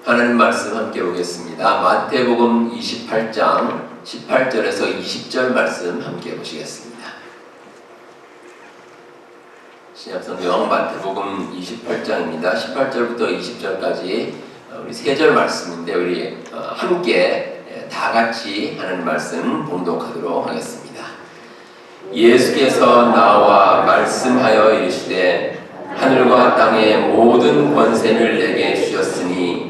하나님 말씀 함께 보겠습니다. 마태복음 28장 18절에서 20절 말씀 함께 보시겠습니다. 신약성경 마태복음 28장입니다. 18절부터 20절까지 우리 3절 말씀인데 우리 함께 다 같이 하나님 말씀 봉독하도록 하겠습니다. 예수께서 나와 말씀하여 이르시되 하늘과 땅의 모든 권세를 내게 주셨으니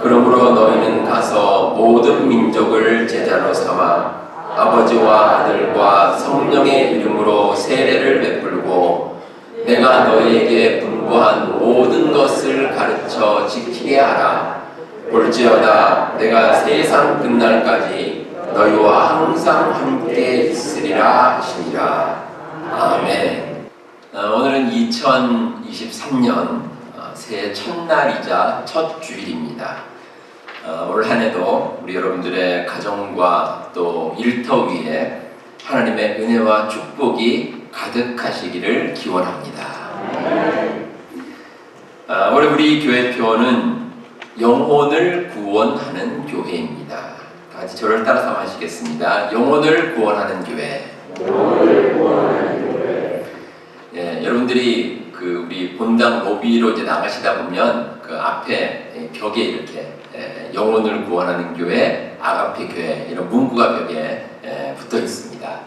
그러므로 너희는 가서 모든 민족을 제자로 삼아 아버지와 아들과 성령의 이름으로 세례를 베풀고 내가 너희에게 분부한 모든 것을 가르쳐 지키게 하라. 볼지어다 내가 세상 끝날까지 너희와 항상 함께 있으리라 하시니라. 아멘. 오늘은 2023년 새해 첫날이자 첫 주일입니다. 올 한해도 우리 여러분들의 가정과 또 일터 위에 하나님의 은혜와 축복이 가득하시기를 기원합니다. 올해 우리 교회 표어는 영혼을 구원하는 교회입니다. 다 같이 저를 따라서 하시겠습니다. 영혼을 구원하는 교회. 영혼을 구원하는 교회. 예, 여러분들이 우리 본당 로비로 이제 나가시다 보면 그 앞에 벽에 이렇게 영혼을 구원하는 교회, 아가페 교회 이런 문구가 벽에 붙어 있습니다.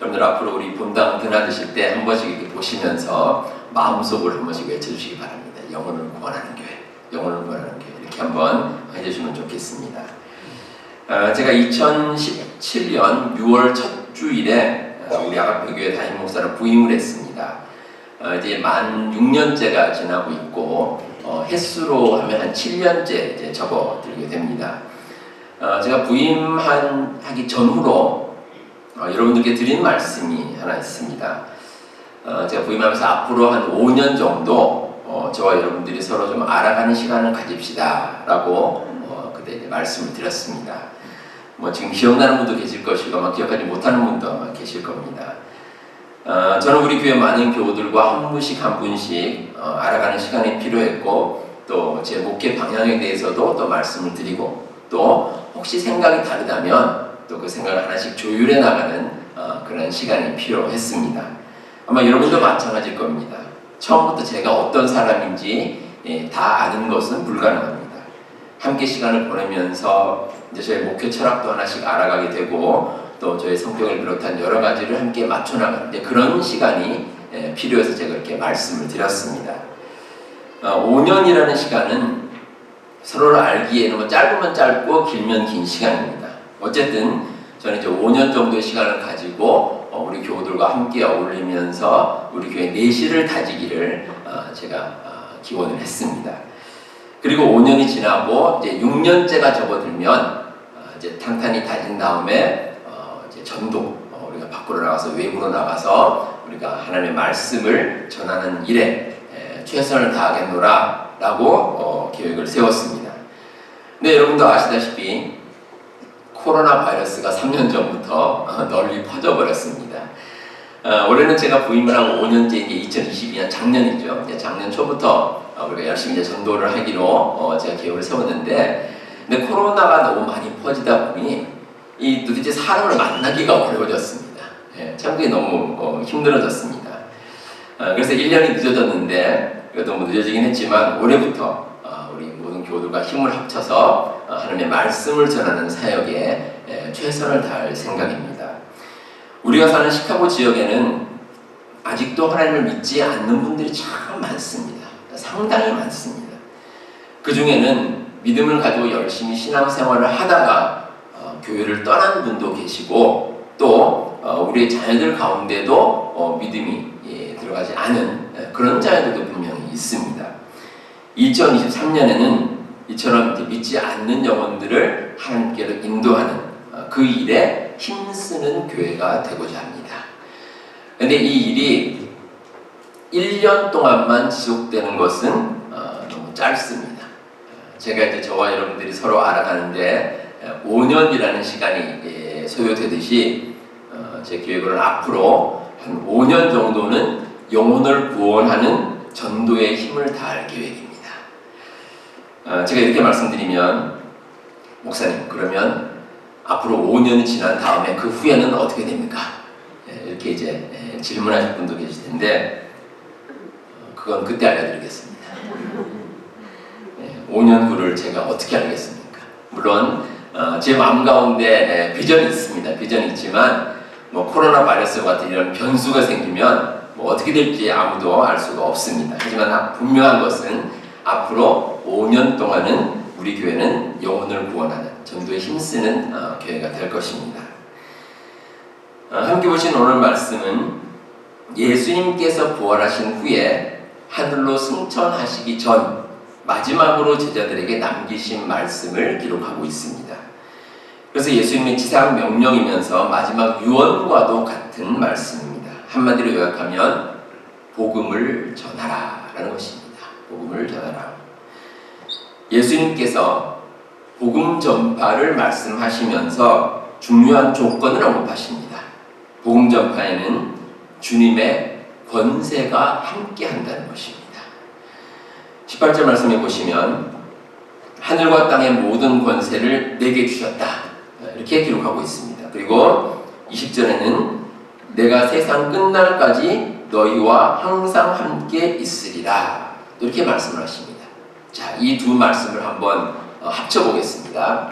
여러분들 앞으로 우리 본당 드나드실 때 한 번씩 이렇게 보시면서 마음속으로 한 번씩 외쳐주시기 바랍니다. 영혼을 구원하는 교회, 영혼을 구원하는 교회 이렇게 한번 해주시면 좋겠습니다. 제가 2017년 6월 첫 주일에 우리 아가페 교회 담임 목사로 부임을 했습니다. 이제 만 6년째가 지나고 있고 횟수로 하면 한 7년째 이제 접어들게 됩니다. 제가 부임하기 전후로 여러분들께 드린 말씀이 하나 있습니다. 제가 부임하면서 앞으로 한 5년 정도 저와 여러분들이 서로 좀 알아가는 시간을 가집시다 라고 그때 이제 말씀을 드렸습니다. 지금 기억나는 분도 계실 것이고 아마 기억하지 못하는 분도 아마 계실 겁니다. 저는 우리 교회 많은 교우들과 한 분씩 알아가는 시간이 필요했고 또 제 목회 방향에 대해서도 또 말씀을 드리고 또 혹시 생각이 다르다면 또 그 생각을 하나씩 조율해 나가는 그런 시간이 필요했습니다. 아마 여러분도 마찬가지일 겁니다. 처음부터 제가 어떤 사람인지 다 아는 것은 불가능합니다. 함께 시간을 보내면서 이제 저의 목회 철학도 하나씩 알아가게 되고 또 저의 성격을 비롯한 여러 가지를 함께 맞춰나가는 그런 시간이 필요해서 제가 이렇게 말씀을 드렸습니다. 5년이라는 시간은 서로를 알기에는 짧으면 짧고 길면 긴 시간입니다. 어쨌든 저는 이제 5년 정도의 시간을 가지고 우리 교우들과 함께 어울리면서 우리 교회 내실을 다지기를 제가 기원을 했습니다. 그리고 5년이 지나고 이제 6년째가 접어들면 이제 탄탄히 다진 다음에 이제 전도 우리가 밖으로 나가서 외부로 나가서 우리가 하나님의 말씀을 전하는 일에 최선을 다하겠노라 라고 계획을 세웠습니다. 근데 여러분도 아시다시피 코로나 바이러스가 3년 전부터 널리 퍼져버렸습니다. 올해는 제가 부임을 하고 5년째 이제 2022년 작년이죠. 이제 작년 초부터 우리가 열심히 이제 전도를 하기로 제가 계획을 세웠는데 근데 코로나가 너무 많이 퍼지다 보니 도대체 사람을 만나기가 어려워졌습니다. 참 그게 너무 힘들어졌습니다. 그래서 1년이 늦어졌는데 그래도 늦어지긴 했지만 올해부터 우리 모든 교우들과 힘을 합쳐서 하나님의 말씀을 전하는 사역에 최선을 다할 생각입니다. 우리가 사는 시카고 지역에는 아직도 하나님을 믿지 않는 분들이 참 많습니다. 상당히 많습니다. 그 중에는 믿음을 가지고 열심히 신앙생활을 하다가 교회를 떠난 분도 계시고 또 우리의 자녀들 가운데도 믿음이 들어가지 않은 그런 자녀들도 분명히 있습니다. 2023년에는 이처럼 믿지 않는 영혼들을 하나님께로 인도하는 그 일에 힘쓰는 교회가 되고자 합니다. 그런데 이 일이 1년 동안만 지속되는 것은 너무 짧습니다. 제가 이제 저와 여러분들이 서로 알아가는데 5년이라는 시간이 소요되듯이 제 계획으로는 앞으로 한 5년 정도는 영혼을 구원하는 전도에 힘을 다할 계획입니다. 제가 이렇게 말씀드리면 목사님 그러면 앞으로 5년이 지난 다음에 그 후에는 어떻게 됩니까? 이렇게 이제 질문하실 분도 계실 텐데 그건 그때 알려드리겠습니다. 5년 후를 제가 어떻게 알겠습니까? 물론 제 마음 가운데 비전이 있습니다. 비전이 있지만 뭐 코로나 바이러스 같은 이런 변수가 생기면 뭐 어떻게 될지 아무도 알 수가 없습니다. 하지만 분명한 것은 앞으로 5년 동안은 우리 교회는 영혼을 구원하는 전도에 힘쓰는 교회가 될 것입니다. 함께 보신 오늘 말씀은 예수님께서 부활하신 후에 하늘로 승천하시기 전 마지막으로 제자들에게 남기신 말씀을 기록하고 있습니다. 그래서 예수님의 지상 명령이면서 마지막 유언과도 같은 말씀입니다. 한마디로 요약하면 복음을 전하라 라는 것입니다. 복음을 전하라. 예수님께서 복음 전파를 말씀하시면서 중요한 조건을 언급하십니다. 복음 전파에는 주님의 권세가 함께한다는 것입니다. 18절 말씀해 보시면 하늘과 땅의 모든 권세를 내게 주셨다 이렇게 기록하고 있습니다. 그리고 20절에는 내가 세상 끝날까지 너희와 항상 함께 있으리라 이렇게 말씀을 하십니다. 자, 이 두 말씀을 한번 합쳐보겠습니다.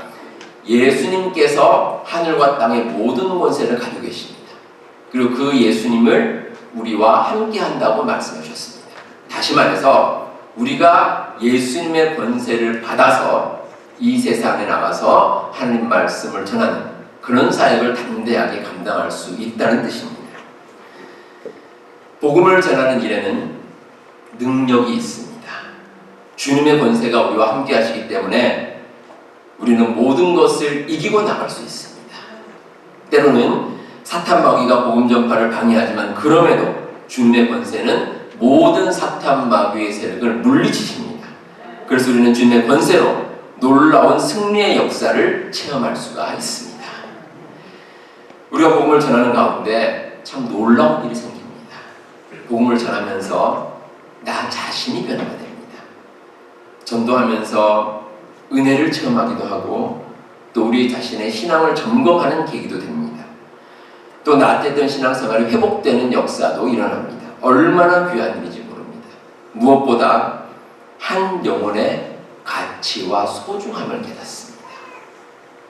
예수님께서 하늘과 땅의 모든 권세를 가지고 계십니다. 그리고 그 예수님을 우리와 함께 한다고 말씀해 주셨습니다. 다시 말해서 우리가 예수님의 권세를 받아서 이 세상에 나가서 하나님 말씀을 전하는 그런 사역을 담대하게 감당할 수 있다는 뜻입니다. 복음을 전하는 일에는 능력이 있습니다. 주님의 권세가 우리와 함께 하시기 때문에 우리는 모든 것을 이기고 나갈 수 있습니다. 때로는 사탄 마귀가 복음 전파를 방해하지만 그럼에도 주님의 권세는 모든 사탄 마귀의 세력을 물리치십니다. 그래서 우리는 주님의 권세로 놀라운 승리의 역사를 체험할 수가 있습니다. 우리가 복음을 전하는 가운데 참 놀라운 일이 생깁니다. 복음을 전하면서 나 자신이 변화가 됩니다. 전도하면서 은혜를 체험하기도 하고 또 우리 자신의 신앙을 점검하는 계기도 됩니다. 또 나태했던 신앙생활이 회복되는 역사도 일어납니다. 얼마나 귀한 일인지 모릅니다. 무엇보다 한 영혼의 가치와 소중함을 깨닫습니다.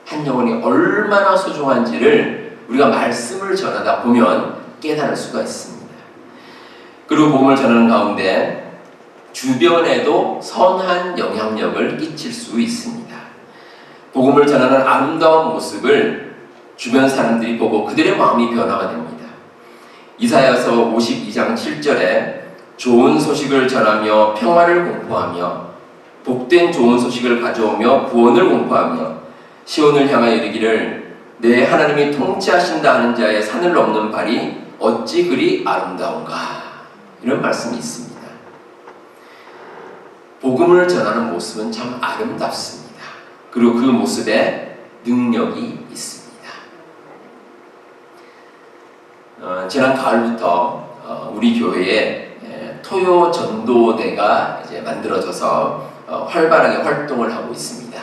한 영혼이 얼마나 소중한지를 우리가 말씀을 전하다 보면 깨달을 수가 있습니다. 그리고 복음을 전하는 가운데 주변에도 선한 영향력을 끼칠 수 있습니다. 복음을 전하는 아름다운 모습을 주변 사람들이 보고 그들의 마음이 변화가 됩니다. 이사야서 52장 7절에 좋은 소식을 전하며 평화를 공포하며 복된 좋은 소식을 가져오며 구원을 공포하며 시온을 향하여 이르기를 내 하나님이 통치하신다 하는 자의 산을 넘는 발이 어찌 그리 아름다운가 이런 말씀이 있습니다. 복음을 전하는 모습은 참 아름답습니다. 그리고 그 모습에 능력이 있습니다. 지난 가을부터 우리 교회에 토요 전도대가 이제 만들어져서 활발하게 활동을 하고 있습니다.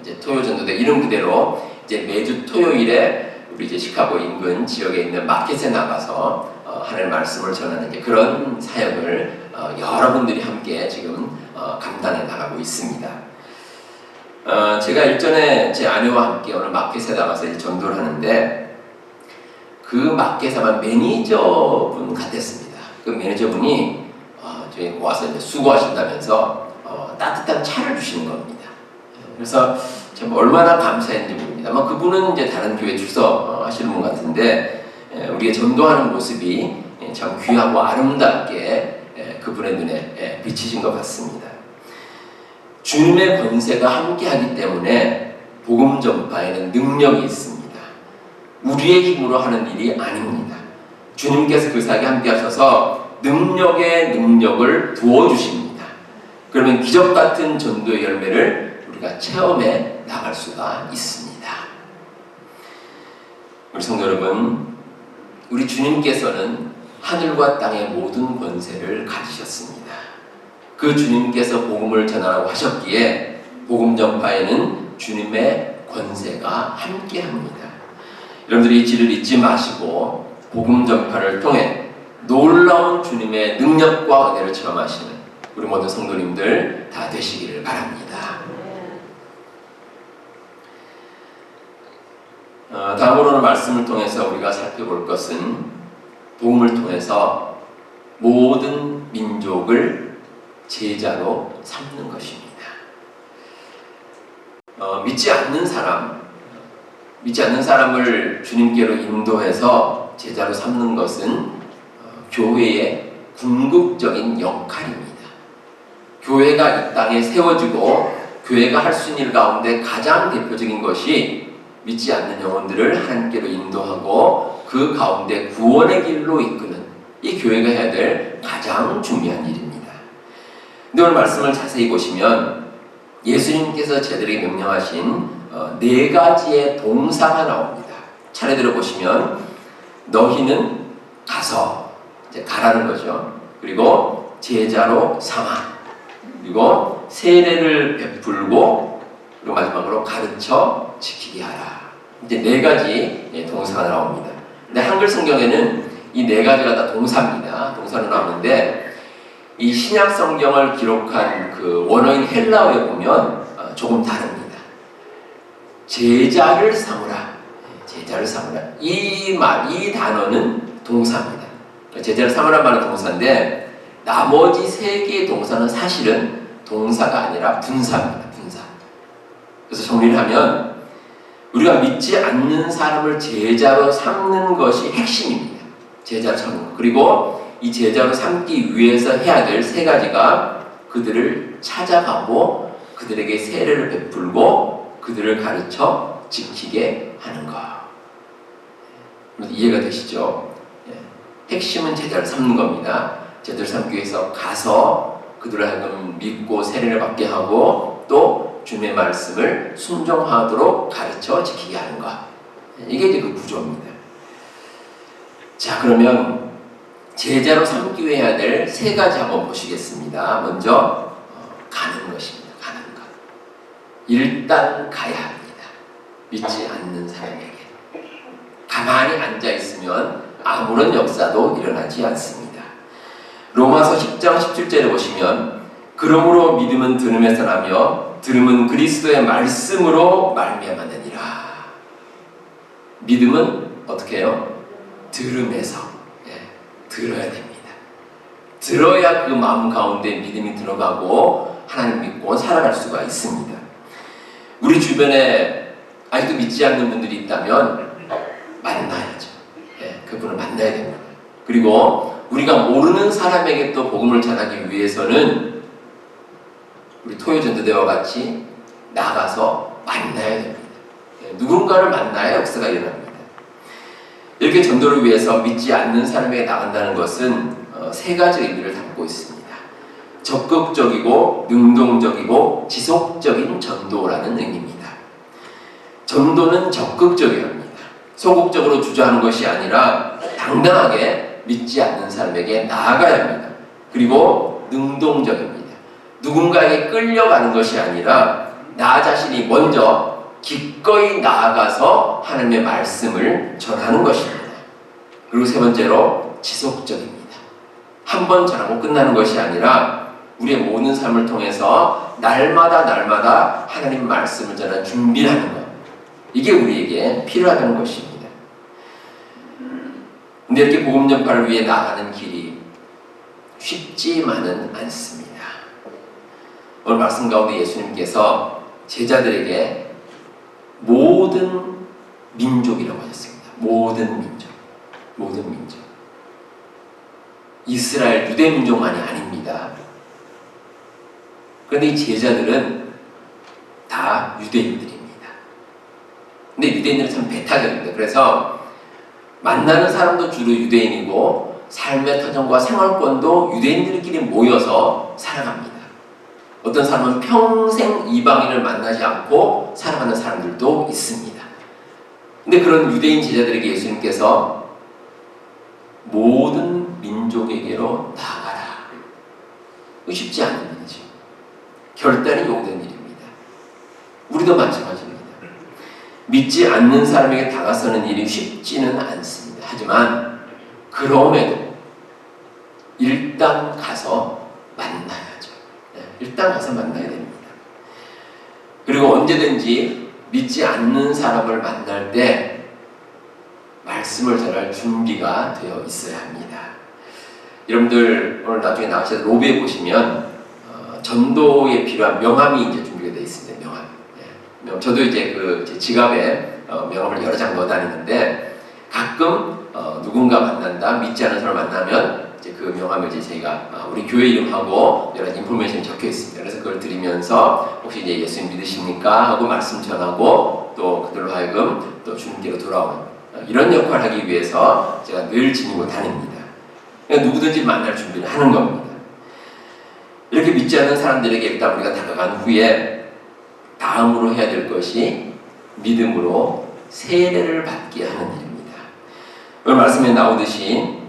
이제 토요 전도대 이름 그대로 이제 매주 토요일에 우리 이제 시카고 인근 지역에 있는 마켓에 나가서 하나님의 말씀을 전하는 그런 사역을 여러분들이 함께 지금 감당해 나가고 있습니다. 제가 일전에 제 아내와 함께 오늘 마켓에 나가서 전도를 하는데 그 마켓에 아마 매니저분 같았습니다. 그 매니저분이 저희 와서 이제 수고하신다면서 따뜻한 차를 주시는 겁니다. 그래서 참 얼마나 감사했는지 모릅니다. 아마 그분은 이제 다른 교회 출석하시는 분 같은데 우리가 전도하는 모습이 참 귀하고 아름답게 그분의 눈에 비치신 것 같습니다. 주님의 권세가 함께하기 때문에 복음 전파에는 능력이 있습니다. 우리의 힘으로 하는 일이 아닙니다. 주님께서 그 사역에 함께하셔서 능력의 능력을 부어주십니다. 그러면 기적 같은 전도의 열매를 우리가 체험해 나갈 수가 있습니다. 우리 성도 여러분, 우리 주님께서는 하늘과 땅의 모든 권세를 가지셨습니다. 그 주님께서 복음을 전하라고 하셨기에 복음 전파에는 주님의 권세가 함께합니다. 여러분들이 이 진리를 잊지 마시고 복음 전파를 통해 놀라운 주님의 능력과 은혜를 체험하시는 우리 모든 성도님들 다 되시기를 바랍니다. 다음으로는 말씀을 통해서 우리가 살펴볼 것은 복음을 통해서 모든 민족을 제자로 삼는 것입니다. 믿지 않는 사람을 주님께로 인도해서 제자로 삼는 것은 교회의 궁극적인 역할입니다. 교회가 이 땅에 세워지고 교회가 할 수 있는 일 가운데 가장 대표적인 것이 믿지 않는 영혼들을 하나님께로 인도하고 그 가운데 구원의 길로 이끄는 이 교회가 해야 될 가장 중요한 일입니다. 근데 오늘 말씀을 자세히 보시면 예수님께서 제자들에게 명령하신 네 가지의 동사가 나옵니다. 차례대로 보시면 너희는 가서, 이제 가라는 거죠. 그리고 제자로 삼아, 그리고 세례를 베풀고, 그리고 마지막으로 가르쳐 지키게 하라. 이제 네 가지 동사가 나옵니다. 근데 한글 성경에는 이 네 가지가 다 동사입니다. 동사로 나오는데 이 신약 성경을 기록한 그 원어인 헬라어에 보면 조금 다릅니다. 제자를 삼으라. 제자를 삼으라. 이 단어는 동사입니다. 제자를 삼으란 말은 동사인데 나머지 세 개의 동사는 사실은 동사가 아니라 분사입니다. 분사. 그래서 정리를 하면 우리가 믿지 않는 사람을 제자로 삼는 것이 핵심입니다. 제자로 삼는 것. 그리고 이 제자로 삼기 위해서 해야 될 세 가지가 그들을 찾아가고 그들에게 세례를 베풀고 그들을 가르쳐 지키게 하는 것. 이해가 되시죠? 핵심은 제자를 삼는 겁니다. 제자를 삼기 위해서 가서 그들을 하여금 믿고 세례를 받게 하고 또 주님의 말씀을 순종하도록 가르쳐 지키게 하는 것. 이게 이제 그 구조입니다. 자, 그러면 제자로 삼기 위해 해야 될 세 가지 한번 보시겠습니다. 먼저 가는 것입니다. 가는 것. 일단 가야 합니다. 믿지 않는 사람에게. 가만히 앉아 있으면 아무런 역사도 일어나지 않습니다. 로마서 10장 17절에 보시면 그러므로 믿음은 들음에서 나며 들음은 그리스도의 말씀으로 말미암았느니라. 믿음은 어떻게 해요? 들음에서 들어야 됩니다. 들어야 그 마음 가운데 믿음이 들어가고 하나님 믿고 살아갈 수가 있습니다. 우리 주변에 아직도 믿지 않는 분들이 있다면 만나야죠. 그분을 만나야 됩니다. 그리고 우리가 모르는 사람에게 또 복음을 전하기 위해서는 우리 토요전도대와 같이 나가서 만나야 됩니다. 누군가를 만나야 역사가 일어납니다. 이렇게 전도를 위해서 믿지 않는 사람에게 나간다는 것은 세 가지 의미를 담고 있습니다. 적극적이고 능동적이고 지속적인 전도라는 의미입니다. 전도는 적극적이어야 합니다. 소극적으로 주저하는 것이 아니라 당당하게 믿지 않는 사람에게 나아가야 합니다. 그리고 능동적입니다. 누군가에게 끌려가는 것이 아니라 나 자신이 먼저 기꺼이 나아가서 하나님의 말씀을 전하는 것입니다. 그리고 세 번째로 지속적입니다. 한 번 전하고 끝나는 것이 아니라 우리의 모든 삶을 통해서 날마다 하나님 말씀을 전하는 준비를 하는 것. 이게 우리에게 필요하다는 것입니다. 근데 이렇게 복음 전파를 위해 나가는 길이 쉽지만은 않습니다. 오늘 말씀 가운데 예수님께서 제자들에게 모든 민족이라고 하셨습니다. 모든 민족. 이스라엘 유대 민족만이 아닙니다. 그런데 이 제자들은 다 유대인들입니다. 근데 유대인들은 참 배타적입니다. 그래서 만나는 사람도 주로 유대인이고 삶의 터전과 생활권도 유대인들끼리 모여서 살아갑니다. 어떤 사람은 평생 이방인을 만나지 않고 살아가는 사람들도 있습니다. 근데 그런 유대인 제자들에게 예수님께서 모든 민족에게로 나아가라. 쉽지 않은 일이죠. 결단이 요구된 일입니다. 우리도 마찬가지입니다. 믿지 않는 사람에게 다가서는 일이 쉽지는 않습니다. 하지만 그럼에도 일단 가서 만나야죠. 일단 가서 만나야 됩니다. 그리고 언제든지 믿지 않는 사람을 만날 때 말씀을 전할 준비가 되어 있어야 합니다. 여러분들 오늘 나중에 나가셔서 로비에 보시면 전도에 필요한 명함이 이제 준비가 되어 있습니다. 명함. 저도 이제 제 지갑에 명함을 여러 장 넣어 다니는데 가끔 누군가 만난다, 믿지 않는 사람을 만나면 이제 그 명함을 이제 저희가 우리 교회 이름하고 여러 가지 인포메이션이 적혀 있습니다. 그래서 그걸 드리면서 혹시 이제 예수님 믿으십니까? 하고 말씀 전하고 또 그들로 하여금 또 주님께로 돌아오는 이런 역할을 하기 위해서 제가 늘 지니고 다닙니다. 그러니까 누구든지 만날 준비를 하는 겁니다. 이렇게 믿지 않는 사람들에게 일단 우리가 다가간 후에 다음으로 해야 될 것이 믿음으로 세례를 받게 하는 일입니다. 오늘 말씀에 나오듯이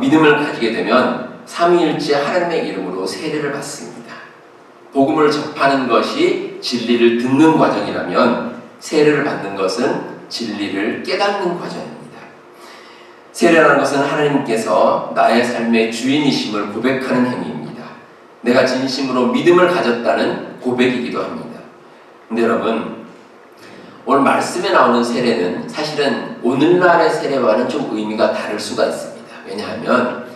믿음을 가지게 되면 삼위일체 하나님의 이름으로 세례를 받습니다. 복음을 접하는 것이 진리를 듣는 과정이라면 세례를 받는 것은 진리를 깨닫는 과정입니다. 세례라는 것은 하나님께서 나의 삶의 주인이심을 고백하는 행위입니다. 내가 진심으로 믿음을 가졌다는 고백이기도 합니다. 근데 여러분, 오늘 말씀에 나오는 세례는 사실은 오늘날의 세례와는 좀 의미가 다를 수가 있습니다. 왜냐하면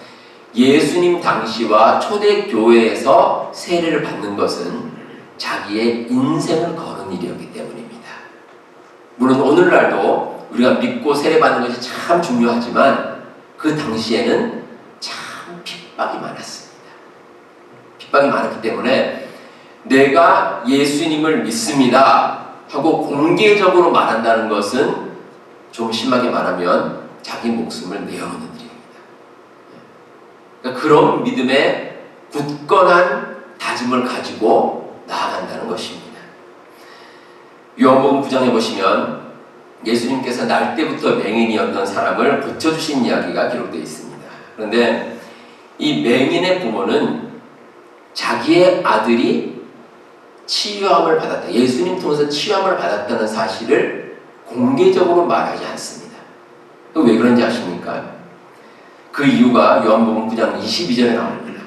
예수님 당시와 초대교회에서 세례를 받는 것은 자기의 인생을 거는 일이었기 때문입니다. 물론 오늘날도 우리가 믿고 세례받는 것이 참 중요하지만 그 당시에는 참 핍박이 많았습니다. 핍박이 많았기 때문에 내가 예수님을 믿습니다 하고 공개적으로 말한다는 것은 좀 심하게 말하면 자기 목숨을 내어놓는 일입니다. 그러니까 그런 믿음의 굳건한 다짐을 가지고 나아간다는 것입니다. 요한복음 9장에 보시면 예수님께서 날 때부터 맹인이었던 사람을 고쳐주신 이야기가 기록되어 있습니다. 그런데 이 맹인의 부모는 자기의 아들이 치유함을 받았다, 예수님 통해서 치유함을 받았다는 사실을 공개적으로 말하지 않습니다. 왜 그런지 아십니까? 그 이유가 요한복음 9장 22절에 나옵니다.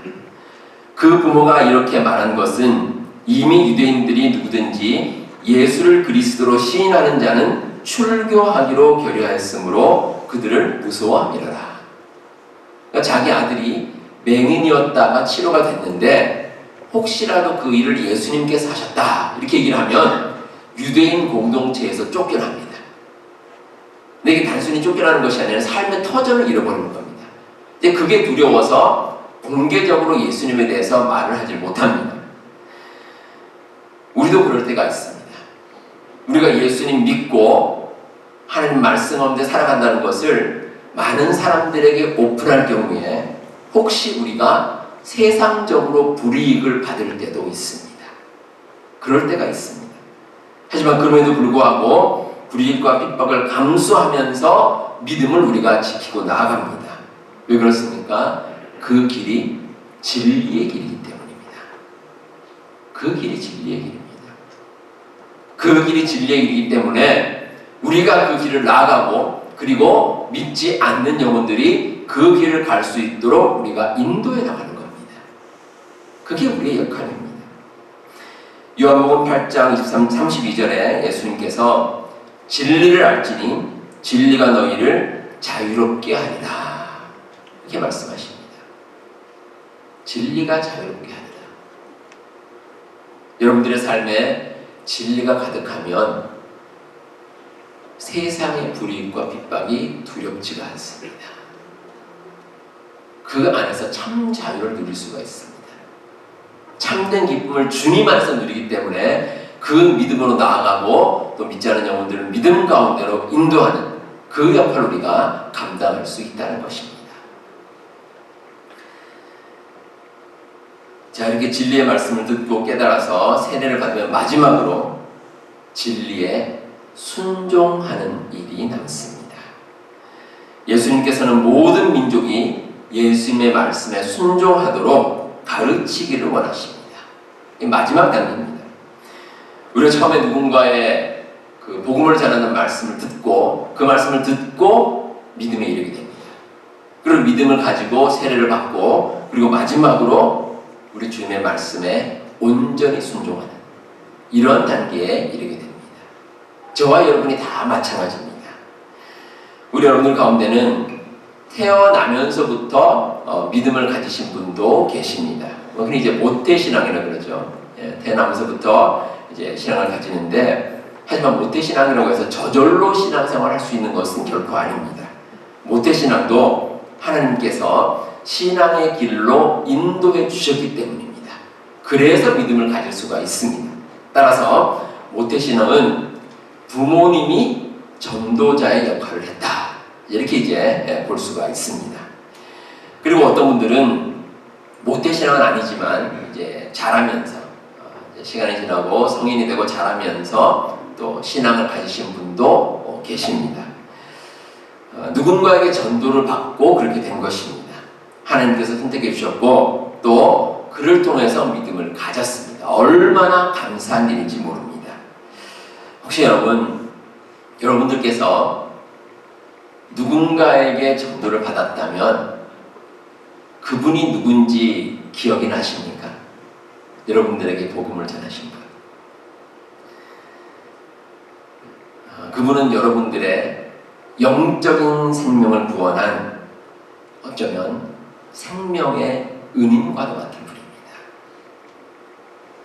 그 부모가 이렇게 말한 것은 이미 유대인들이 누구든지 예수를 그리스도로 시인하는 자는 출교하기로 결의하였으므로 그들을 무서워함이라라. 그러니까 자기 아들이 맹인이었다가 치료가 됐는데 혹시라도 그 일을 예수님께서 하셨다 이렇게 얘기를 하면 유대인 공동체에서 쫓겨납니다. 근데 이게 단순히 쫓겨나는 것이 아니라 삶의 터전을 잃어버리는 겁니다. 근데 그게 두려워서 공개적으로 예수님에 대해서 말을 하지 못합니다. 우리도 그럴 때가 있습니다. 우리가 예수님 믿고 하나님 말씀 가운데 살아간다는 것을 많은 사람들에게 오픈할 경우에 혹시 우리가 세상적으로 불이익을 받을 때도 있습니다. 그럴 때가 있습니다. 하지만 그럼에도 불구하고 불이익과 핍박을 감수하면서 믿음을 우리가 지키고 나아갑니다. 왜 그렇습니까? 그 길이 진리의 길이기 때문입니다. 그 길이 진리의 길입니다. 그 길이 진리의 길이기 때문에 우리가 그 길을 나아가고 그리고 믿지 않는 영혼들이 그 길을 갈 수 있도록 우리가 인도해 나가는 겁니다. 그게 우리의 역할입니다. 요한복음 8장 32절에 예수님께서 진리를 알지니 진리가 너희를 자유롭게 하리라 이렇게 말씀하십니다. 진리가 자유롭게 하리라. 여러분들의 삶에 진리가 가득하면 세상의 불이익과 핍박이 두렵지가 않습니다. 그 안에서 참 자유를 누릴 수가 있습니다. 참된 기쁨을 주님 안에서 누리기 때문에 그 믿음으로 나아가고 또 믿지 않은 영혼들을 믿음 가운데로 인도하는 그 역할을 우리가 감당할 수 있다는 것입니다. 자, 이렇게 진리의 말씀을 듣고 깨달아서 세례를 받으면 마지막으로 진리에 순종하는 일이 남습니다. 예수님께서는 모든 민족이 예수님의 말씀에 순종하도록 가르치기를 원하십니다. 이 마지막 단계입니다. 우리가 처음에 누군가의 그 복음을 전하는 말씀을 듣고 그 말씀을 듣고 믿음에 이르게 됩니다. 그리고 믿음을 가지고 세례를 받고 그리고 마지막으로 우리 주님의 말씀에 온전히 순종하는 이런 단계에 이르게 됩니다. 저와 여러분이 다 마찬가지입니다. 우리 여러분들 가운데는 태어나면서부터 믿음을 가지신 분도 계십니다. 흔히 이제 모태신앙이라고 그러죠. 태어나면서부터 이제 신앙을 가지는데, 하지만 모태신앙이라고 해서 저절로 신앙생활을 할 수 있는 것은 결코 아닙니다. 모태신앙도 하나님께서 신앙의 길로 인도해 주셨기 때문입니다. 그래서 믿음을 가질 수가 있습니다. 따라서 모태신앙은 부모님이 전도자의 역할을 했다, 이렇게 이제 볼 수가 있습니다. 그리고 어떤 분들은 모태신앙은 아니지만 이제 자라면서 시간이 지나고 성인이 되고 자라면서 또 신앙을 가지신 분도 계십니다. 누군가에게 전도를 받고 그렇게 된 것입니다. 하나님께서 선택해 주셨고 또 그를 통해서 믿음을 가졌습니다. 얼마나 감사한 일인지 모릅니다. 혹시 여러분들께서 누군가에게 전도를 받았다면 그분이 누군지 기억이 나십니까? 여러분들에게 복음을 전하신 분. 그분은 여러분들의 영적인 생명을 구원한 어쩌면 생명의 은인과도 같은 분입니다.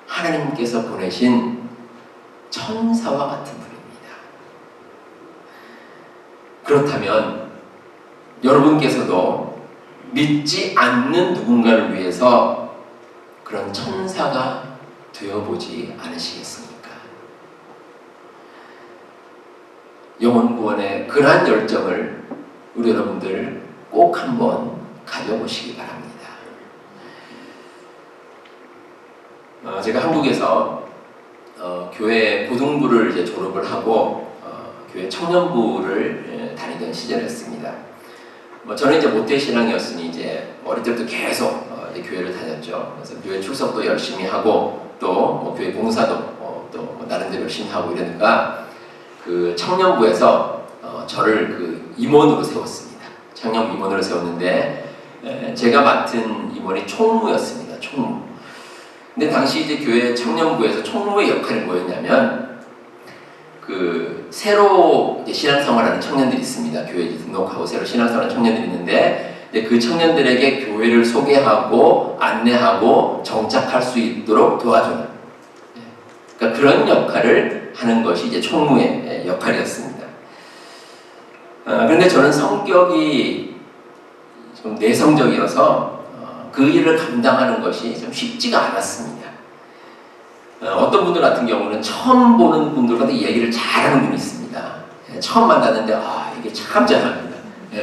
하나님께서 보내신 천사와 같은 분입니다. 그렇다면 여러분께서도 믿지 않는 누군가를 위해서 그런 천사가 되어보지 않으시겠습니까? 영혼 구원의 그러한 열정을 우리 여러분들 꼭 한번 가져보시기 바랍니다. 제가 한국에서 교회 고등부를 이제 졸업을 하고 교회 청년부를 다니던 시절이었습니다. 저는 이제 모태신앙이었으니 이제 어릴 때부터 계속 이제 교회를 다녔죠. 그래서 교회 출석도 열심히 하고 또 교회 봉사도 또 나름대로 열심히 하고 이러니까 그 청년부에서 저를 그 임원으로 세웠습니다. 청년 임원으로 세웠는데 제가 맡은 임원이 총무였습니다. 총무. 근데 당시 이제 교회 청년부에서 총무의 역할이 뭐였냐면 그 새로 이제 신앙생활하는 청년들이 있습니다. 교회에 등록하고 새로 신앙생활하는 청년들이 있는데 그 청년들에게 교회를 소개하고 안내하고 정착할 수 있도록 도와주는, 그러니까 그런 역할을 하는 것이 이제 총무의 역할이었습니다. 그런데 저는 성격이 좀 내성적이어서 그 일을 감당하는 것이 좀 쉽지가 않았습니다. 어떤 분들 같은 경우는 처음 보는 분들과도 얘기를 잘하는 분이 있습니다. 처음 만났는데 이게 참 잘합니다.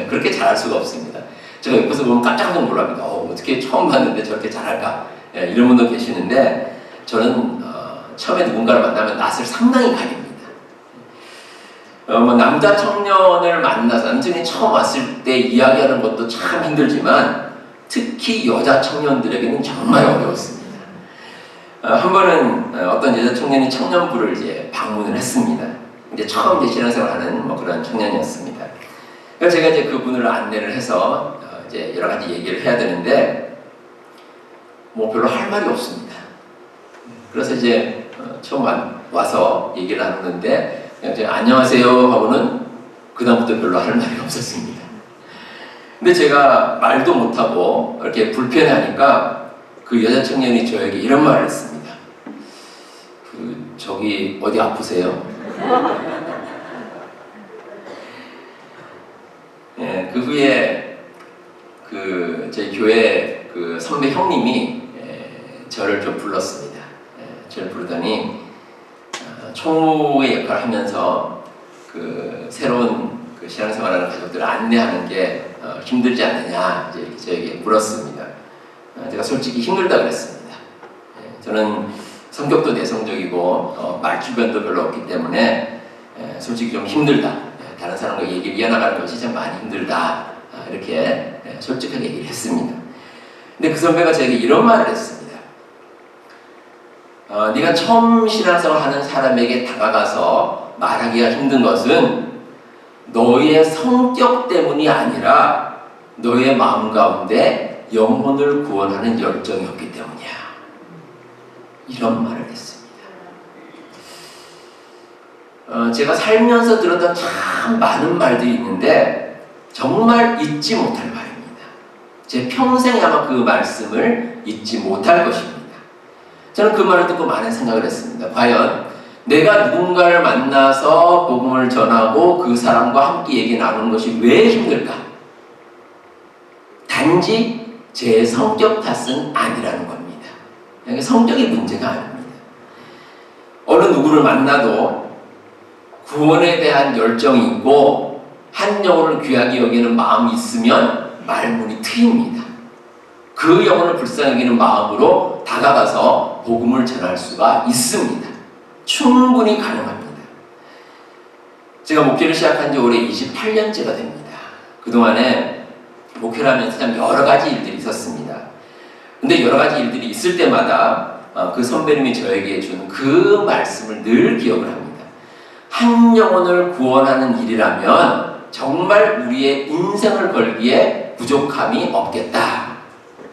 그렇게 잘할 수가 없습니다. 제가 옆에서 보면 깜짝 놀랍니다. 어떻게 처음 봤는데 저렇게 잘할까? 이런 분도 계시는데 저는 처음에 누군가를 만나면 낯을 상당히 가립니다. 남자 청년을 만나서 남성이 처음 왔을 때 이야기하는 것도 참 힘들지만 특히 여자 청년들에게는 정말 어려웠습니다. 한 번은 어떤 여자 청년이 청년부를 이제 방문을 했습니다. 이제 처음 이제 신앙생활하는 그런 청년이었습니다. 그래서 제가 이제 그분을 안내를 해서 이제 여러 가지 얘기를 해야 되는데 별로 할 말이 없습니다. 그래서 이제 처음 와서 얘기를 나누는데 그냥 이제 안녕하세요 하고는 그다음부터 별로 할 말이 없었습니다. 근데 제가 말도 못하고 이렇게 불편해하니까 그 여자 청년이 저에게 이런 말을 했습니다. 저기 어디 아프세요? 그 후에 저희 교회 그 선배 형님이 저를 좀 불렀습니다. 저를 부르더니 총무의 역할을 하면서 그 새로운 그 신앙생활하는 가족들을 안내하는 게 힘들지 않느냐 이제 저에게 물었습니다. 제가 솔직히 힘들다 그랬습니다. 저는 성격도 내성적이고 말주변도 별로 없기 때문에 솔직히 좀 힘들다. 다른 사람과 얘기를 이어나가는 것이 참 많이 힘들다. 이렇게 솔직하게 얘기를 했습니다. 근데 그 선배가 저에게 이런 말을 했습니다. 네가 처음 신앙생활 하는 사람에게 다가가서 말하기가 힘든 것은 너의 성격 때문이 아니라 너의 마음 가운데 영혼을 구원하는 열정이 없기 때문이야. 이런 말을 했습니다. 제가 살면서 들었던 참 많은 말들이 있는데 정말 잊지 못할 말입니다. 제 평생에 아마 그 말씀을 잊지 못할 것입니다. 저는 그 말을 듣고 많은 생각을 했습니다. 과연 내가 누군가를 만나서 복음을 전하고 그 사람과 함께 얘기 나누는 것이 왜 힘들까? 단지 제 성격 탓은 아니라는 겁니다. 성격이 문제가 아닙니다. 어느 누구를 만나도 구원에 대한 열정이 있고 한 영혼을 귀하게 여기는 마음이 있으면 말문이 트입니다. 그 영혼을 불쌍히 여기는 마음으로 다가가서 복음을 전할 수가 있습니다. 충분히 가능합니다. 제가 목회를 시작한 지 올해 28년째가 됩니다. 그동안에 목회를 하면서 참 여러 가지 일들이 있었습니다. 근데 여러 가지 일들이 있을 때마다 그 선배님이 저에게 준 그 말씀을 늘 기억을 합니다. 한 영혼을 구원하는 일이라면 정말 우리의 인생을 걸기에 부족함이 없겠다.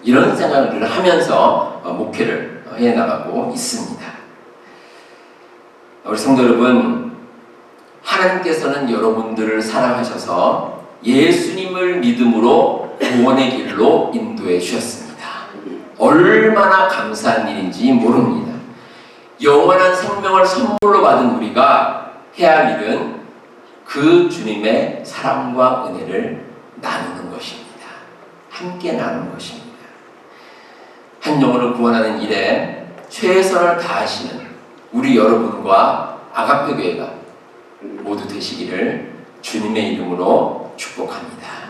이런 생각을 늘 하면서 목회를 해나가고 있습니다. 우리 성도 여러분, 하나님께서는 여러분들을 사랑하셔서 예수님을 믿음으로 구원의 길로 인도해 주셨습니다. 얼마나 감사한 일인지 모릅니다. 영원한 생명을 선물로 받은 우리가 해야 할 일은 그 주님의 사랑과 은혜를 나누는 것입니다. 함께 나누는 것입니다. 한 영혼을 구원하는 일에 최선을 다하시는 우리 여러분과 아가페 교회가 모두 되시기를 주님의 이름으로 축복합니다.